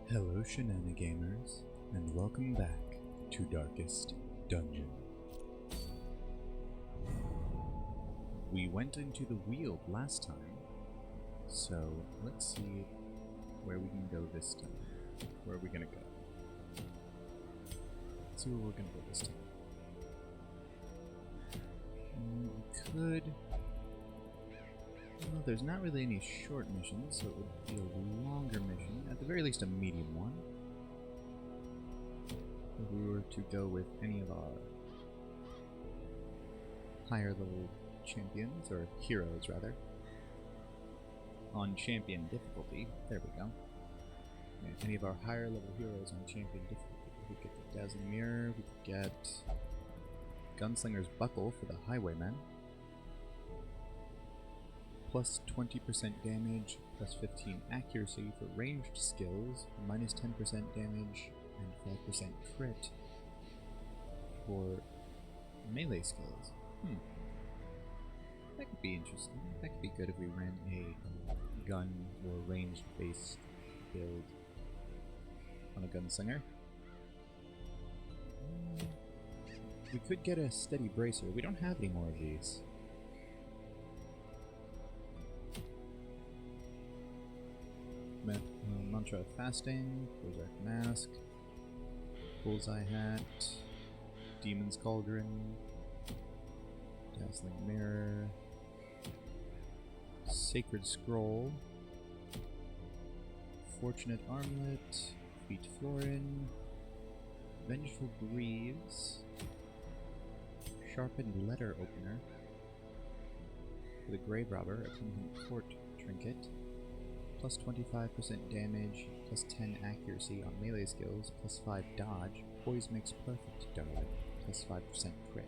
Hello Shenanigamers, and welcome back to Darkest Dungeon. We went into the Weald last time, so let's see where we can go this time. Where are we gonna go? Let's see where we're gonna go this time. We could... Well, there's not really any short missions, so it would be a longer mission, at the very least a medium one. If we were to go with any of our higher level champions, or heroes rather, on champion difficulty, there we go. Yeah, any of our higher level heroes on champion difficulty. We could get the Dazzling Mirror, we could get Gunslinger's Buckle for the Highwayman, plus 20% damage, plus 15 accuracy for ranged skills, minus 10% damage, and 5% crit for melee skills. That could be interesting. That could be good if we ran a gun or ranged based build on a gunslinger. We could get a steady bracer. We don't have any more of these. Mantra of Fasting, Berserk Mask, Bullseye Hat, Demon's Cauldron, Dazzling Mirror, Sacred Scroll, Fortunate Armlet, Feet Florin, Vengeful Greaves, Sharpened Letter Opener, for the Grave Robber, a Cunningham Court Trinket, plus 25% damage, plus 10 accuracy on melee skills, plus 5 dodge, Poise Makes Perfect Darling, plus 5% crit.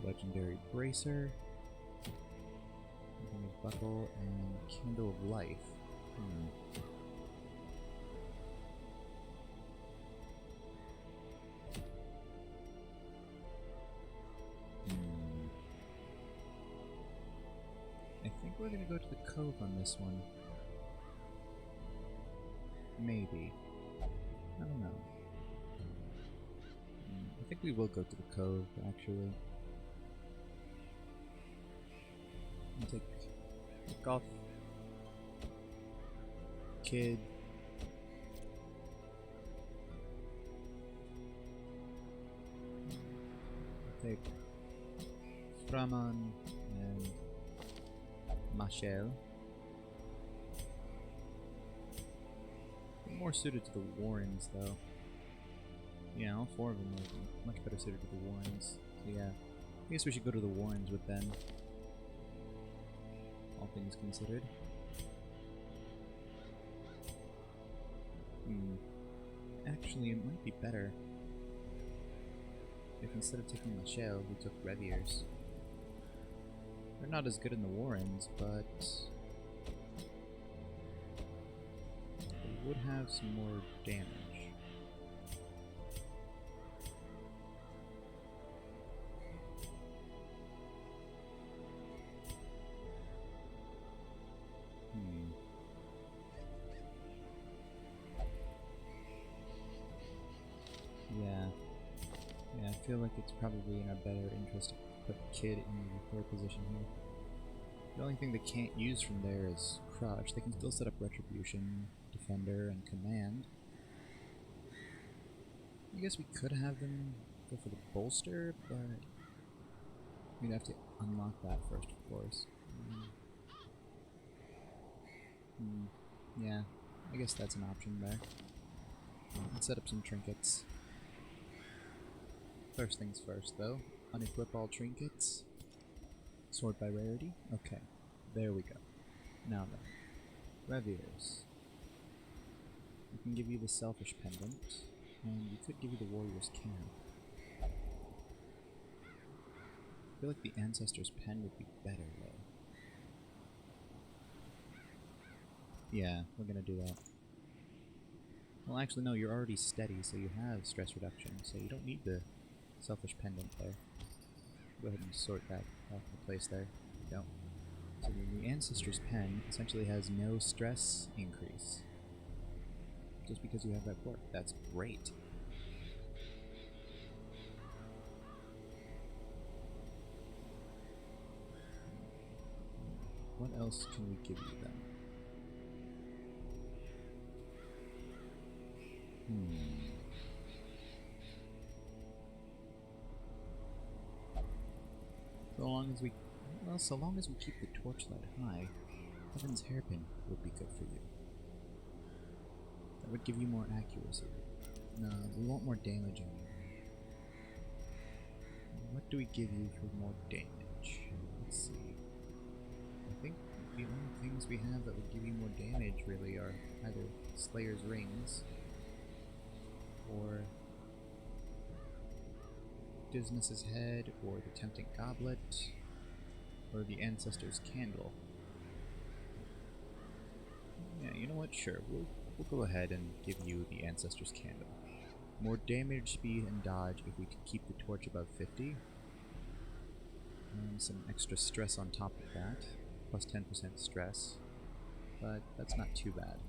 Legendary Bracer, Buckle, and Candle of Life. I think we're gonna go to the cove on this one. Maybe. I don't know. I think we will go to the cove, actually. I'll take off Kid. I'll take Framan and Machel. More suited to the Warrens, though. Yeah, all four of them are much better suited to the Warrens. So yeah, I guess we should go to the Warrens with Ben. All things considered. Actually, it might be better if instead of taking Machel, we took Reviers. They're not as good in the Warrens, but they would have some more damage. Yeah, I feel like it's probably in our better interest to put Kid in the repair position here. The only thing they can't use from there is Crush. They can still set up Retribution, Defender, and Command. I guess we could have them go for the Bolster, but we'd have to unlock that first, of course. Yeah, I guess that's an option there. Let's set up some trinkets. First things first, though. Unequip all trinkets. Sort by rarity. Okay, there we go. Now then, Reviers. We can give you the Selfish Pendant, and we could give you the Warrior's Camp. I feel like the Ancestor's Pen would be better, though. Yeah, we're gonna do that. Well, actually, no, you're already steady, so you have stress reduction, so you don't need the Selfish Pendant there. Go ahead and sort that off the place there. Go. So the Ancestor's Pen essentially has no stress increase. Just because you have that quirk. That's great. What else can we give you then? So long as we keep the torchlight high, Heaven's Hairpin would be good for you. That would give you more accuracy. No, we want more damage on you. What do we give you for more damage? Let's see. I think the only things we have that would give you more damage really are either Slayer's Rings or Dismas's Head or the Tempting Goblet or the Ancestor's Candle. Yeah, you know what? Sure, we'll go ahead and give you the Ancestor's Candle. More damage, speed, and dodge if we can keep the torch above 50. And some extra stress on top of that. Plus 10% stress. But that's not too bad.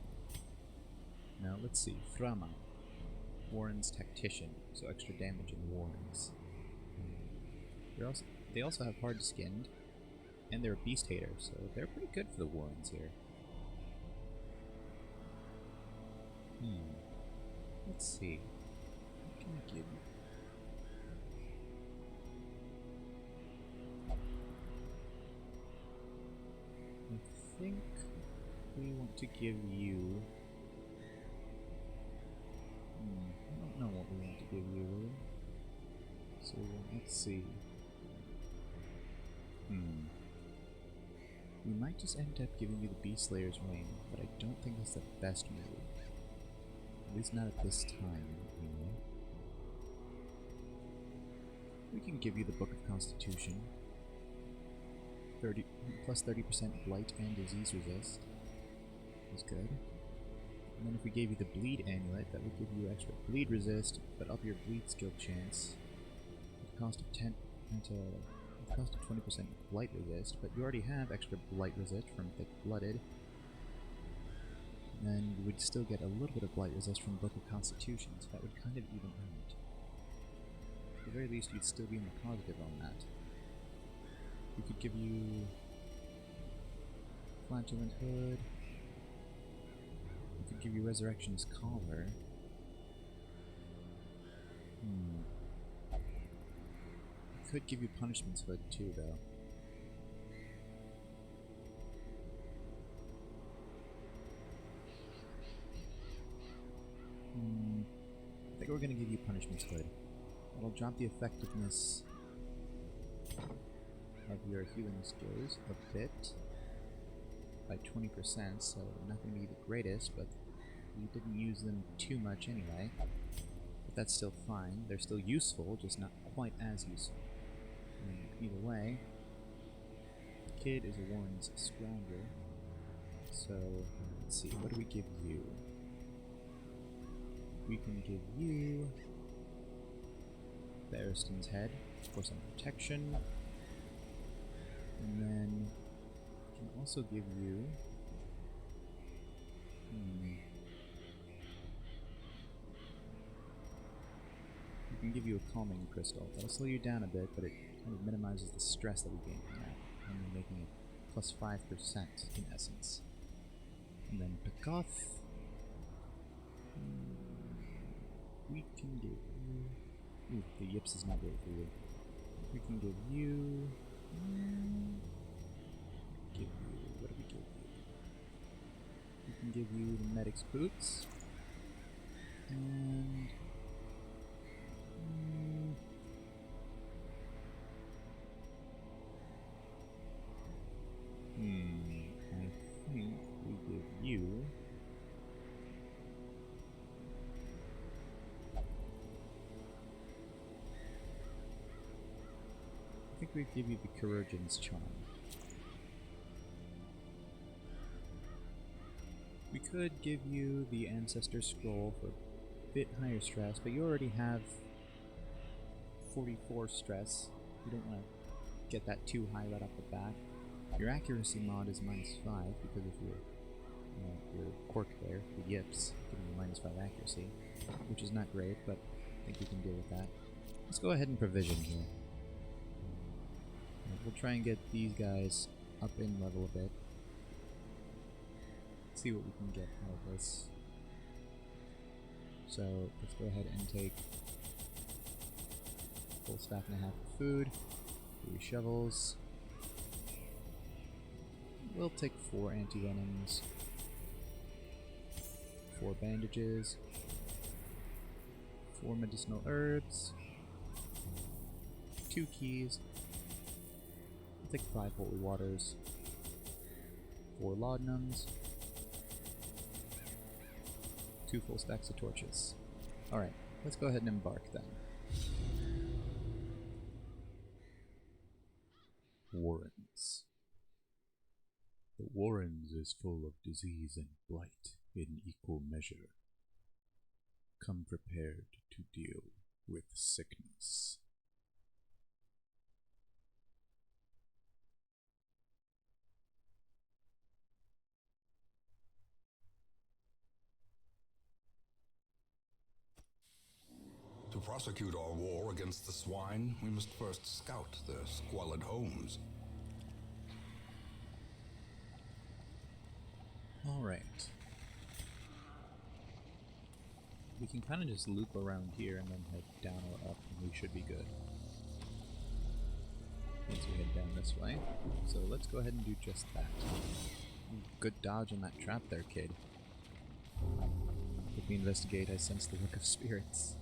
Now, let's see. Frama. Warren's Tactician, so extra damage in Warrens. They also have Hard Skinned, and they're a Beast Hater, so they're pretty good for the Warrens here. Let's see. What can I give you? I think we want to give you... I don't know what we want to give you, really. So, let's see. We might just end up giving you the Beast Slayer's Ring, but I don't think that's the best move. At least not at this time, anyway. We can give you the Book of Constitution. Plus 30% Blight and Disease Resist. That's good. And then if we gave you the Bleed Amulet, that would give you extra Bleed Resist, but up your Bleed skill chance. At the cost of 20% Blight Resist, but you already have extra Blight Resist from Thick Blooded. And then you would still get a little bit of Blight Resist from Book of Constitution, so that would kind of even out. At the very least, you'd still be in the positive on that. We could give you Flatulent Hood. We could give you Resurrection's Collar. We could give you Punishment's Hood too, though. I think we're going to give you Punishment's Hood. That'll drop the effectiveness of your healing skills a bit by 20%, so not going to be the greatest, but we didn't use them too much anyway. But that's still fine. They're still useful, just not quite as useful. And either way, the kid is a Warren's Scrounger. So, let's see, what do we give you? We can give you Barristan's Head for some protection. And then we can also give you we can give you a Calming Crystal. That'll slow you down a bit, but it kind of minimizes the stress that we gain from that, only making it plus 5% in essence. And then Pekoth, we can give you... the Yips is not great for you. We can give you... what do we give you? We can give you the Medic's Boots. And... I think we give you... I think we give you the Chirurgeon's Charm. We could give you the Ancestor Scroll for a bit higher stress, but you already have 44 stress. You don't want to get that too high right off the bat. Your accuracy mod is -5 because of your quirk there, the yips, giving you -5 accuracy, which is not great, but I think we can deal with that. Let's go ahead and provision here. We'll try and get these guys up in level a bit. See what we can get out of this. So let's go ahead and take full stack and a half of food, 3 shovels. We'll take 4 anti-venoms, 4 bandages, 4 medicinal herbs, 2 keys. We'll take 5 holy waters, 4 laudanums, 2 full stacks of torches. Alright, let's go ahead and embark then. Warrens. The Warrens is full of disease and blight in equal measure. Come prepared to deal with sickness. To prosecute our war against the swine, we must first scout their squalid homes. Alright. We can kind of just loop around here and then head down or up, and we should be good. Once we head down this way. So let's go ahead and do just that. Ooh, good dodge on that trap there, kid. If we investigate, I sense the work of spirits.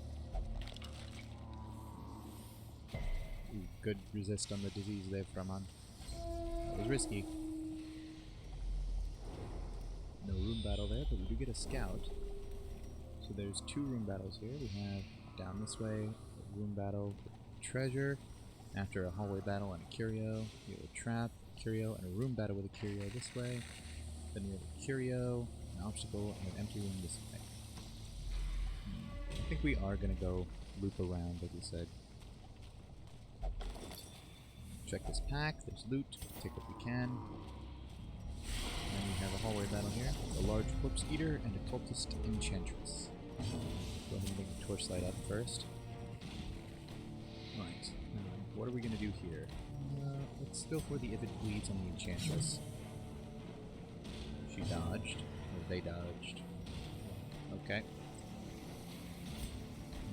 Ooh, good resist on the disease there, Framan. That was risky. No room battle there, but we do get a scout. So there's 2 room battles here. We have down this way, a room battle with treasure. After a hallway battle and a curio, we have a trap, curio, and a room battle with a curio this way. Then we have a curio, an obstacle, and an empty room this way. I think we are going to go loop around, like we said. Check this pack, there's loot, take what we can. And then we have a hallway battle here, a large corpse eater and a cultist enchantress. Go ahead and bring the torchlight up first. Right, what are we going to do here? Let's go for the If It Bleeds on the enchantress. She dodged, or they dodged. Okay.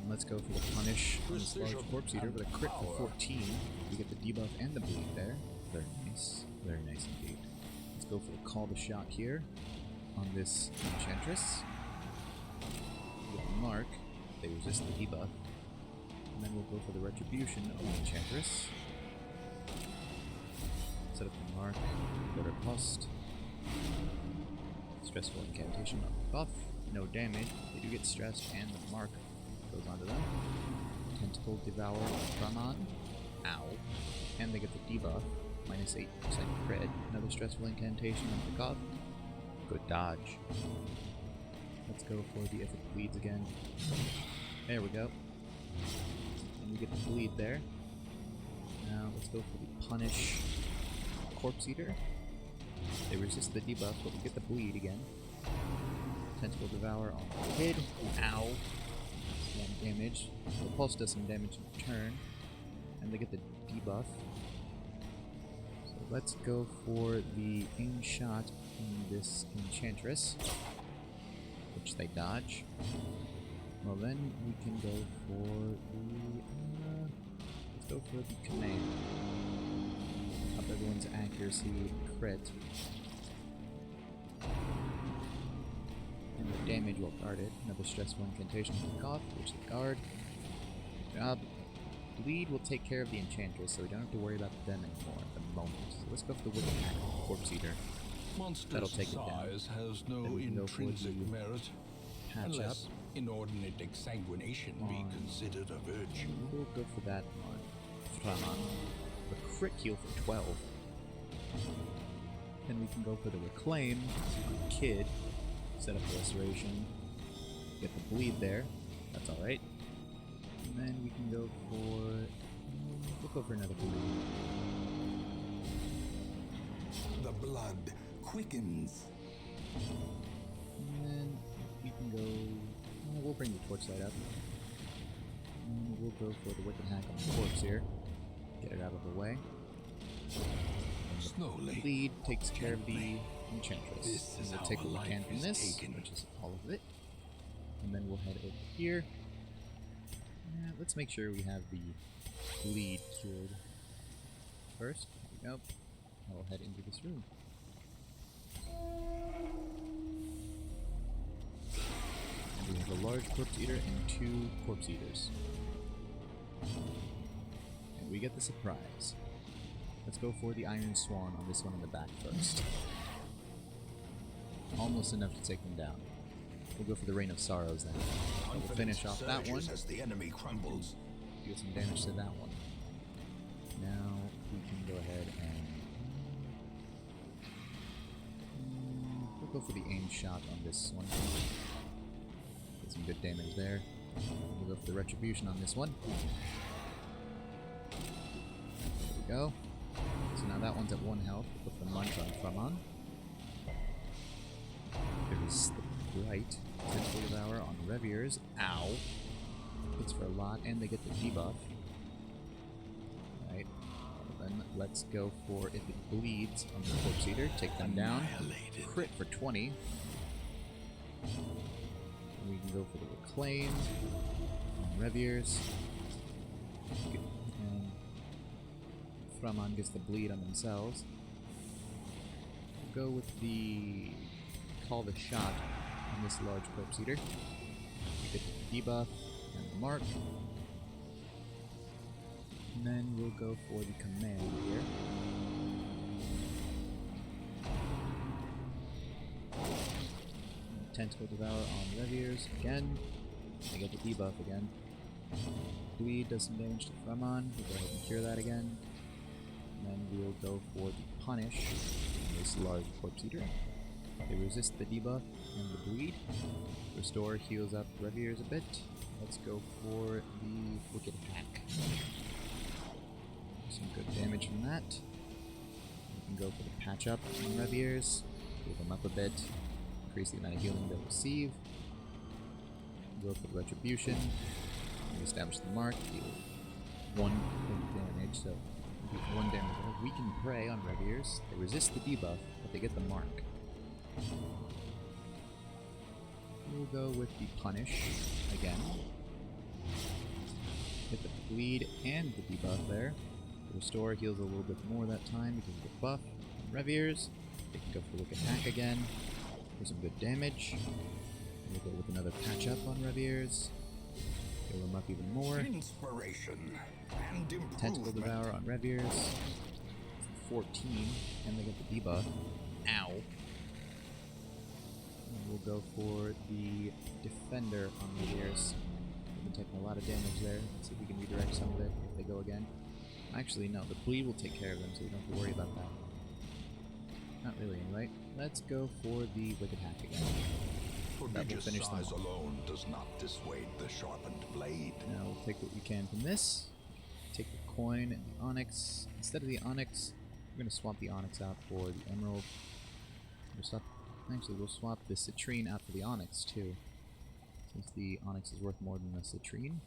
And let's go for the punish on this large corpse eater with a crit for 14. We get the debuff and the bleed there. Very nice indeed. Let's go for the call to shot here on this enchantress. With the mark, they resist the debuff. And then we'll go for the retribution of the enchantress. Set up the mark, go to post. Stressful incantation on the buff. No damage. They do get stressed and the mark goes onto them. Tentacle devour Framan. Ow. And they get the debuff. Minus 8% crit. Another stressful incantation on the cuff. Good dodge. Let's go for the If It Bleeds again. There we go. And we get the bleed there. Now let's go for the punish corpse eater. They resist the debuff, but we get the bleed again. Tentacle devour on the kid. Ow. Some damage. The pulse does some damage in return. And they get the debuff. So let's go for the aim shot in this enchantress, which they dodge. Well then we can go for the let's go for the command. Up everyone's accuracy crit. And the damage will guard it. Another stressful incantation to the cough, which they guard. Good job. Bleed will take care of the enchantress, so we don't have to worry about them anymore at the moment. So let's go for the wicked hack corpse eater. That'll take it down. Size has no intrinsic merit, unless inordinate exsanguination be considered a virtue. We'll go for that on Framan. The crit heal for 12. Then we can go for the reclaim on Kid. Set up restoration. Get the bleed there. That's alright. And then we can go for... we'll go for another bleed. The blood quickens. And then we can go... we'll bring the torchlight up. And we'll go for the wicked hack on the corpse here. Get it out of the way. Slowly. Bleed takes care of the enchantress. This is we'll how take what we life can from is this, taken. which is all of it. And then we'll head over here. Let's make sure we have the bleed cured first. There we go. Now we'll head into this room. And we have a large corpse eater and 2 corpse eaters. And we get the surprise. Let's go for the Iron Swan on this one in the back first. Almost enough to take them down. We'll go for the Rain of Sorrows then. We'll finish off that one. As the enemy crumbles. Deal some damage to that one. Now we can go ahead and we'll go for the aim shot on this one. Get some good damage there. We'll go for the retribution on this one. There we go. So now that one's at 1 health. We'll put the munch on Framon. There's the Bright Tentacle Devour on Reviers. Ow! Hits for a lot, and they get the debuff. Right. Well, then let's go for if it bleeds on the Corpse Eater. Take them down. Crit for 20. And we can go for the Reclaim on Reviers. And Framon gets the bleed on themselves. We'll go with the Call the Shot on this large Corpse Eater. We get the debuff and the mark. And then we'll go for the command here. Tentacle Devour on Reviers again. I get the debuff again. Bleed does some damage to Framon. We'll go ahead and cure that again. And then we'll go for the Punish on this large Corpse Eater. They resist the debuff and the bleed. Restore heals up Reviers a bit. Let's go for the Wicked Hack. Some good damage from that. We can go for the Patch Up on Reviers. Heal them up a bit. Increase the amount of healing they'll receive. Go for the Retribution. Reestablish the mark. Deal 1 point damage, so 1 damage. Weaken Prey on Reviers. They resist the debuff, but they get the mark. We'll go with the Punish again. Get the bleed and the debuff there. The Restore heals a little bit more that time because of the buff. Reviers, they can go for Wicked Hack again for some good damage. We'll go with another Patch Up on Reviers. Heal them up even more. Inspiration and improvement. Tentacle Devour on Reviers. 14, and they get the debuff. Ow. And we'll go for the Defender on Reviers. We've been taking a lot of damage there. Let's see if we can redirect some of it if they go again. Actually, no, the bleed will take care of them, so we don't have to worry about that. Not really, anyway. Let's go for the Wicked Hack again. Prodigious size alone does not dissuade the sharpened blade. Now we'll take what we can from this. Take the coin and the onyx. Instead of the onyx, we're going to swap the onyx out for the emerald. We'll swap the citrine out for the onyx too, since the onyx is worth more than the citrine.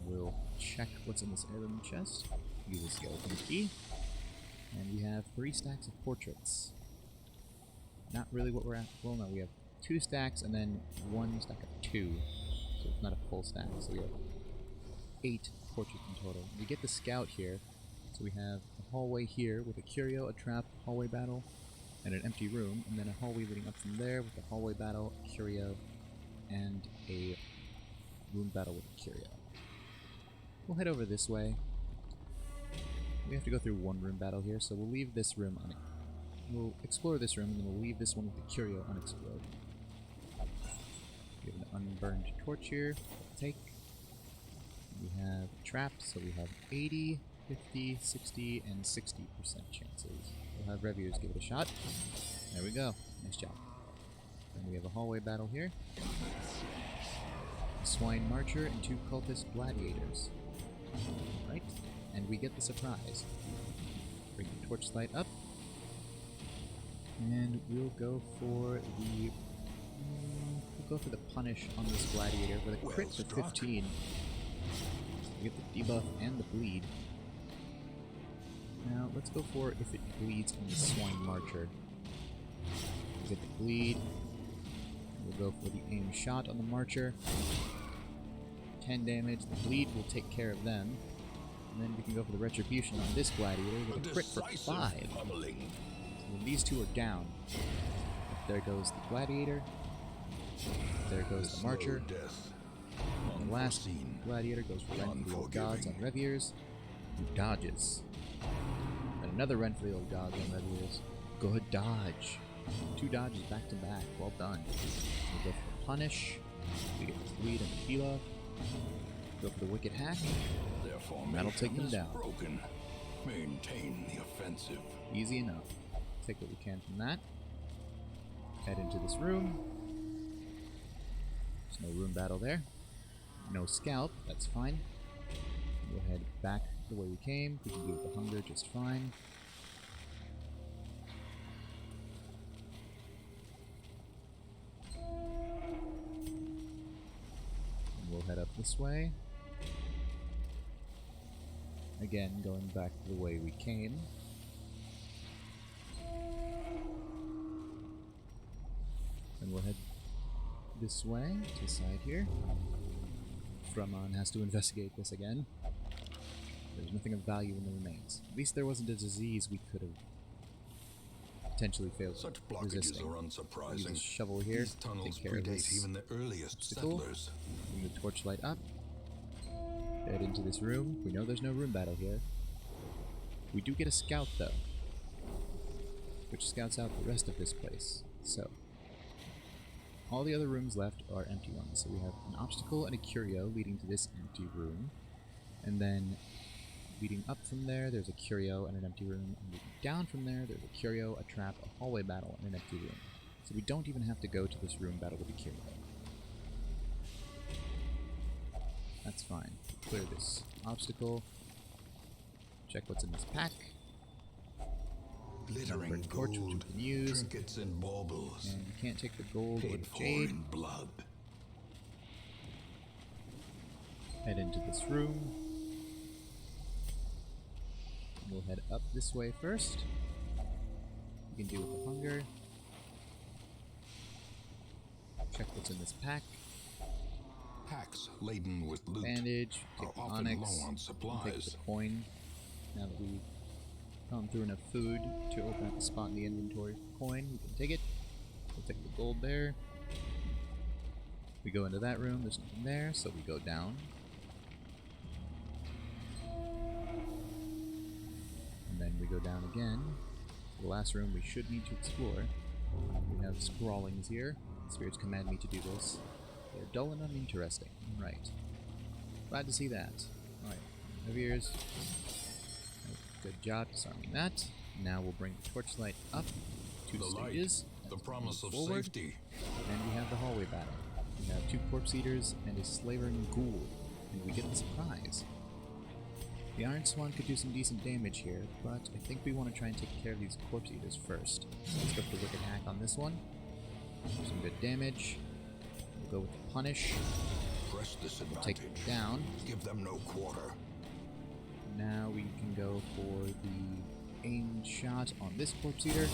We'll check what's in this heirloom chest. Use a skeleton key. And we have 3 stacks of portraits. Not really what we're at. Well, no, we have 2 stacks and then 1 stack of 2. So it's not a full stack. So we have 8 portraits in total. We get the scout here. So we have a hallway here with a curio, a trap, hallway battle, and an empty room. And then a hallway leading up from there with a hallway battle, a curio, and a room battle with a curio. We'll head over this way. We have to go through 1 room battle here, so we'll leave this room We'll explore this room, and then we'll leave this one with the curio unexplored. We have an unburned torch here. Take. We have traps, so we have 80, 50, 60, and 60% chances. We'll have Reviers give it a shot. There we go. Nice job. And we have a hallway battle here. A swine marcher and 2 cultist gladiators. Right? And we get the surprise. Bring the torchlight up. And we'll go for the punish on this gladiator with a crit for 15. We get the debuff and the bleed. Now let's go for if it bleeds on the swine marcher. We get the bleed. We'll go for the aim shot on the marcher. 10 damage. The bleed will take care of them. And then we can go for the retribution on this gladiator with a crit for 5. When these two are down, there goes the gladiator. There goes the marcher. And the last gladiator goes for Run for the Old Gods on Reviers, who dodges. And another Run for the Old Gods on Reviers. Good dodge. 2 dodges back to back. Well done. We go for the punish. We get the bleed and the debuff. Go for the wicked hack. And that'll take them down. Broken. Maintain the offensive. Easy enough. Take what we can from that. Head into this room. There's no room battle there. No scalp, that's fine. We'll head back the way we came. We can deal with the hunger just fine. And we'll head up this way. Again, going back the way we came. And we'll head this way, to the side here. Frumon has to investigate this again. There's nothing of value in the remains. At least there wasn't a disease we could have potentially failed Such blockages resisting. are unsurprising. Use a shovel here. These tunnels Take care of predate this even the earliest obstacle. settlers. Bring the torchlight up. Head into this room. We know there's no room battle here. We do get a scout though, which scouts out the rest of this place. So all the other rooms left are empty ones. So we have an obstacle and a curio leading to this empty room. And then leading up from there, there's a curio and an empty room. And leading down from there, there's a curio, a trap, a hallway battle, and an empty room. So we don't even have to go to this room battle with the curio. That's fine. Clear this obstacle. Check what's in this pack. Glittering Torch, which we gold, can use. trinkets and baubles. And you can't take the gold or Paid the for jade. in blood. Head into this room. We'll head up this way first. We can deal with the hunger. Check what's in this pack. Packs laden with loot Bandage, are take the often onyx, low on and take supplies. the coin. Now that we've gone through enough food to open up a spot in the inventory for coin, we can take it. We'll take the gold there. We go into that room, there's nothing there, so we go down. And then we go down again. The last room we should need to explore. We have scrawlings here. Spirits command me to do this. They're dull and uninteresting. Right. Glad to see that. Alright. Reviers. Good job disarming that. Now we'll bring the torchlight up 2 The light, stages. the Let's promise move of forward. safety. Then we have the hallway battle. We have 2 corpse eaters and a slavering ghoul. And we get the surprise. The Iron Swan could do some decent damage here, but I think we want to try and take care of these corpse eaters first. So let's go for the wicked hack on this one. Some good damage. We'll go with the punish. Press Take disadvantage. it down. Give them no quarter. Now we can go for the aimed shot on this corpse eater.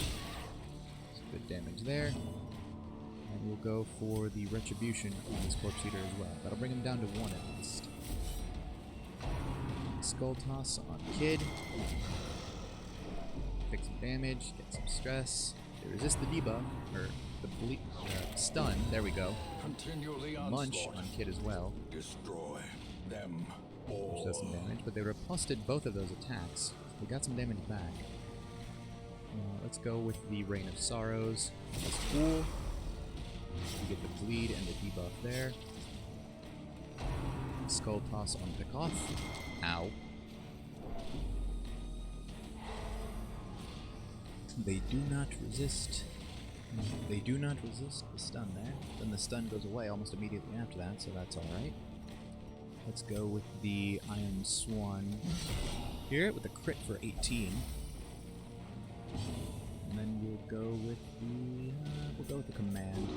Some good damage there. And we'll go for the retribution on this corpse eater as well. That'll bring him down to 1 at least. Skull toss on Kid. Take some damage, get some stress. They resist the debuff, or the stun. There we go. Continually Munch onslaught. on Kid as well. Destroy them Which all. does some damage, but they repulsed both of those attacks. We got some damage back. Let's go with the Rain of Sorrows. That's cool. We get the bleed and the debuff there. Skull toss on Pickoff. Ow. They do not resist. They do not resist the stun there. Then the stun goes away almost immediately after that, so that's alright. Let's go with the Iron Swan here with a crit for 18. And then we'll go with the command.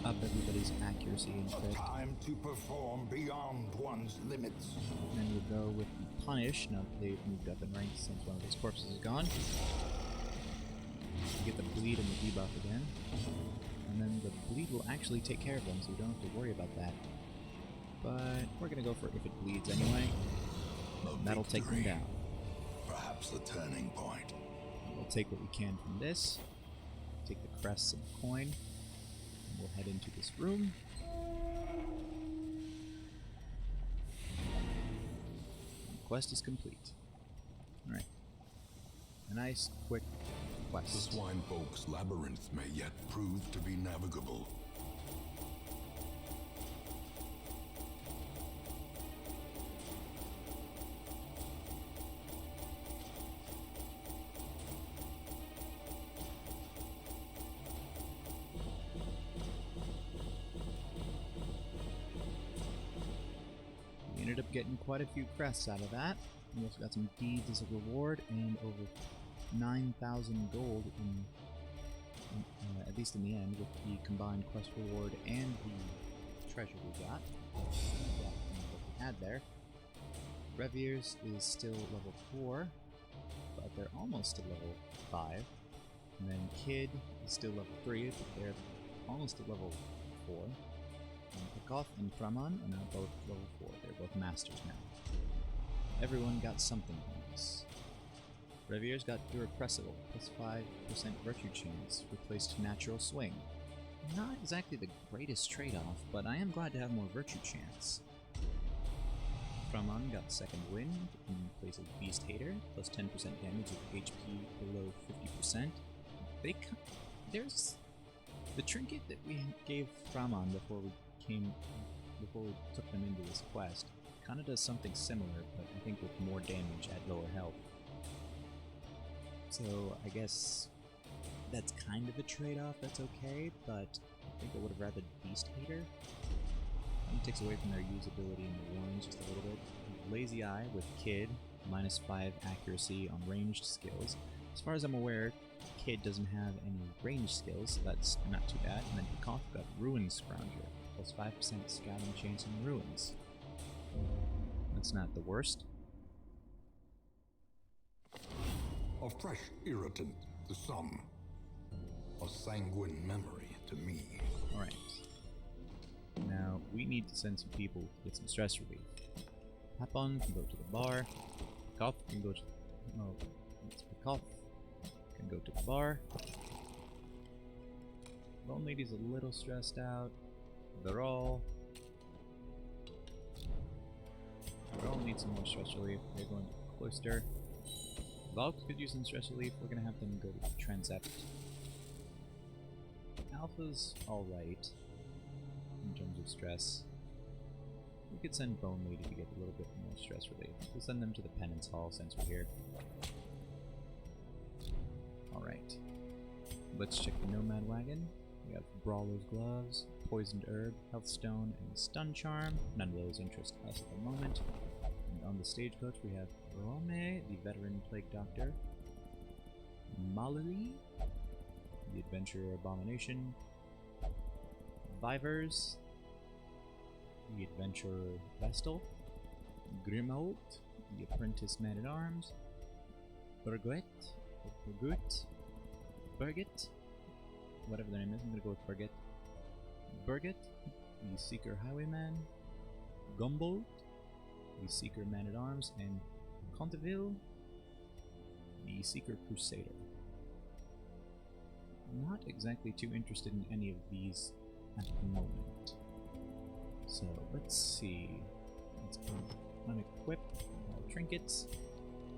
Up everybody's accuracy and crit. Time to perform beyond one's limits. And then we'll go with the punish. Now that they've moved up in rank since one of those corpses is gone. You get the bleed and the debuff again. And then the bleed will actually take care of them, so we don't have to worry about that. But we're gonna go for if it bleeds anyway. That'll take them down. Perhaps the turning point. We'll take what we can from this. Take the crests and the coin. And we'll head into this room. And the quest is complete. Alright. A nice, quick quest. The swine folk's labyrinth may yet prove to be navigable. We ended up getting quite a few crests out of that. We also got some deeds as a reward and over 9,000 gold at least in the end, with the combined quest reward and the treasure we got. What we had there. Reviers is still level 4, but they're almost to level 5. And then Kid is still level 3, but they're almost at level 4. And Pekoff and Framan are now both level 4. They're both masters now. Everyone got something from this. Revier's got Irrepressible, plus 5% virtue chance, replaced Natural Swing. Not exactly the greatest trade-off, but I am glad to have more virtue chance. Framan got Second Wind in place of Beast Hater, plus 10% damage with HP below 50%. There's the trinket that we gave Framan before we took them into this quest. Kind of does something similar, but I think with more damage at lower health. So I guess that's kind of a trade-off. That's okay, but I think I would have rather Beast Hater. It takes away from their usability in the warrens just a little bit. Lazy Eye with Kid, minus 5 accuracy on ranged skills. As far as I'm aware, Kid doesn't have any ranged skills, so that's not too bad. And then Pekoff got Ruin Scrounger, plus 5% scouting chance in ruins. That's not the worst. A fresh irritant, the sum. A sanguine memory to me. Alright. Now, we need to send some people to get some stress relief. Papon can go to the bar. Pekoff can go to... Oh, it's Pekoff. Can go to the bar. Lone Lady's a little stressed out. They're all need some more stress relief. They're going to the Cloister. Valk could use some stress relief. We're gonna have them go to Transept. Alpha's alright in terms of stress. We could send Bone Lady to get a little bit more stress relief. We'll send them to the Penance Hall since we're here. Alright. Let's check the Nomad Wagon. We have Brawler's Gloves, Poisoned Herb, Health Stone, and Stun Charm. None of those interest us at the moment. And on the stagecoach we have Rome, the Veteran Plague Doctor, Mallory, the Adventurer Abomination, Vivers, the Adventurer Vestal, Grimholt, the Apprentice Man-at-Arms, Birgit, whatever their name is, I'm gonna go with Birgit, the Seeker Highwayman, Gumbold, the Seeker Man-at-Arms, and Conteville, the Seeker Crusader. I'm not exactly too interested in any of these at the moment. So let's see. Let's unequip our trinkets.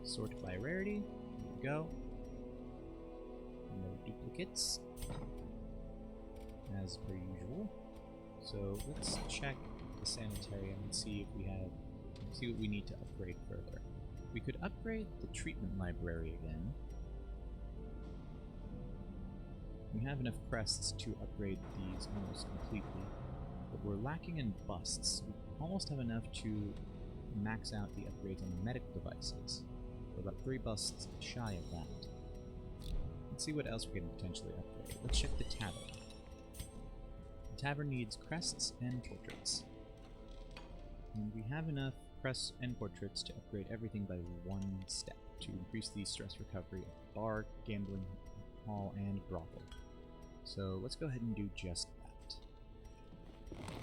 Sort by rarity. There we go. No duplicates. As per usual. So let's check the sanitarium and see what we need to upgrade further. We could upgrade the treatment library again. We have enough crests to upgrade these almost completely, but we're lacking in busts. We almost have enough to max out the upgrades on the medical devices. We're about 3 busts shy of that. Let's see what else we can potentially upgrade. Let's check the tavern. The tavern needs crests and portraits. And we have enough crests and portraits to upgrade everything by one step, to increase the stress recovery of the bar, gambling hall, and brothel. So let's go ahead and do just that.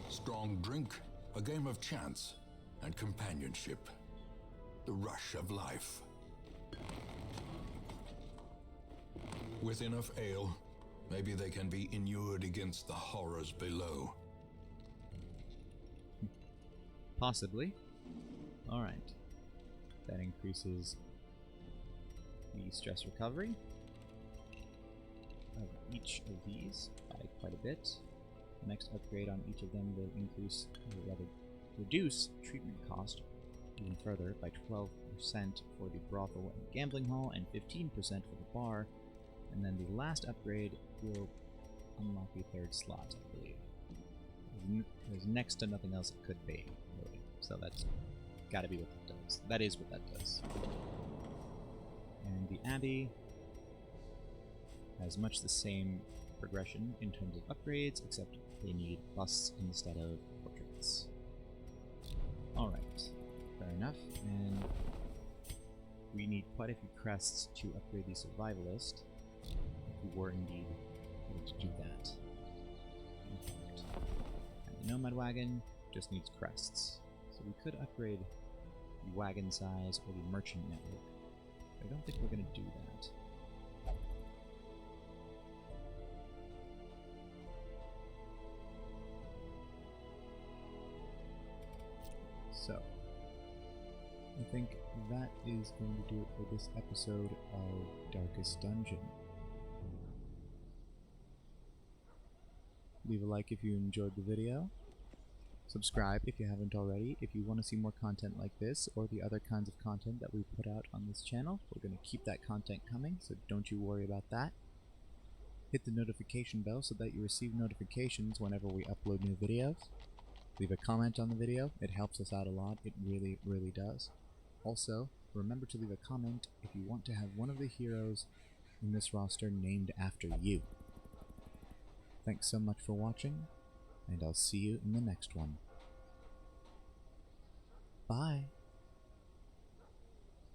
Strong drink, a game of chance, and companionship. The rush of life. With enough ale, maybe they can be inured against the horrors below. Possibly. Alright. That increases the stress recovery of each of these by quite a bit. The next upgrade on each of them will increase, or rather, reduce treatment cost even further by 12% for the brothel and gambling hall and 15% for the bar. And then the last upgrade will unlock the third slot, I believe. There's next to nothing else it could be, really. So that's gotta be what that does. That is what that does. And the Abbey has much the same progression in terms of upgrades, except they need busts instead of portraits. Alright, fair enough. And we need quite a few crests to upgrade the Survivalist, if we were indeed able to do that. And the Nomad Wagon just needs crests. So we could upgrade the wagon size or the merchant network. But I don't think we're going to do that. So, I think that is going to do it for this episode of Darkest Dungeon. Leave a like if you enjoyed the video. Subscribe if you haven't already. If you want to see more content like this or the other kinds of content that we put out on this channel, we're going to keep that content coming, so don't you worry about that. Hit the notification bell so that you receive notifications whenever we upload new videos. Leave a comment on the video. It helps us out a lot. It really, really does. Also, remember to leave a comment if you want to have one of the heroes in this roster named after you. Thanks so much for watching, and I'll see you in the next one. Bye!